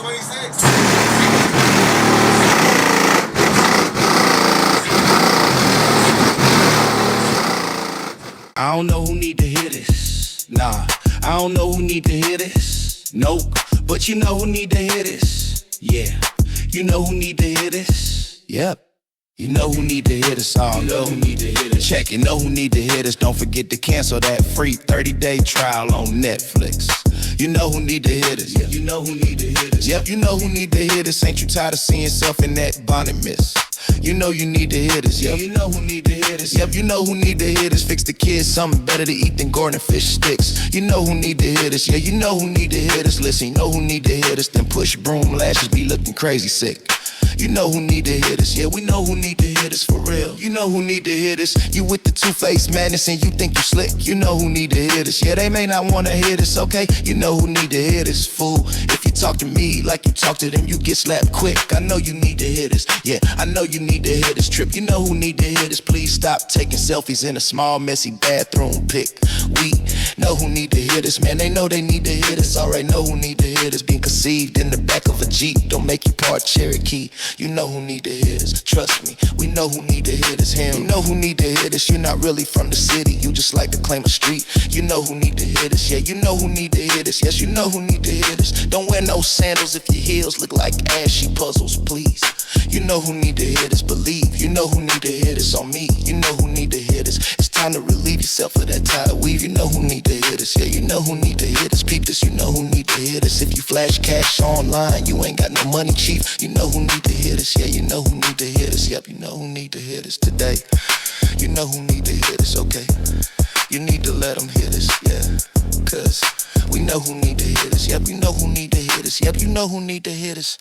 26. I don't know who need to hear this. Nah, I don't know who need to hear this. Nope, but you know who need to hear this. Yeah, you know who need to hear this. Yep. You know who need to hear this all. You know who need to hear this. Check, you know who need to hear this. Don't forget to cancel that free 30-day trial on Netflix. You know who need to hear this. Yep, you know who need to hear this. Yep, you know who need to hear this. Ain't you tired of seeing yourself in that bonnet miss? You know you need to hear this. Yep, you know who need to hear this. Yep, you know who need to hear this. Fix the kids something better to eat than Gordon fish sticks. You know who need to hear this. Yeah, you know who need to hear this. Listen, you know who need to hear this. Then push broom lashes be looking crazy sick. You know who need to hear this. Yeah, we know who need to hear this for real. You know who need to hear this. You with the two-faced madness and you think you slick. You know who need to hear this. Yeah, they may not want to hear this, okay? You know who need to hear this, fool. If you talk to me like you talk to them, you get slapped quick. I know you need to hear this. Yeah, I know you need to hear this trip. You know who need to hear this. Please stop taking selfies in a small, messy bathroom pic. We know who need to hear this, man. They know they need to hear this. Alright, know who need to hear this. Being conceived in the back of a Jeep don't make you part Cherokee. You know who need to hear this. Trust me, we know who need to hear this. Him, you know who need to hear this. You're not really from the city, you just like to claim a street. You know who need to hear this. Yeah, you know who need to hear this. Yes, you know who need to hear this. Don't wear no sandals if your heels look like ashy puzzles, please. You know who need to hear this. Believe, you know who need to hear this on me. You know who need to hear this. It's time to relieve yourself of that tired weave. You know who need to hear this. Yeah, you know who need to hear this. Peep this, you know who need to hear this. If you flash cash online, you ain't got no money, chief. You know who need to hear this. Yeah, you know who need to hear this. Yep, you know who need to hear this today. You know who need to hear this, okay? You need to let them hear this, yeah. Cause we know who need to hear this. Yep, you know who need to hear this. Yep, you know who need to hear this.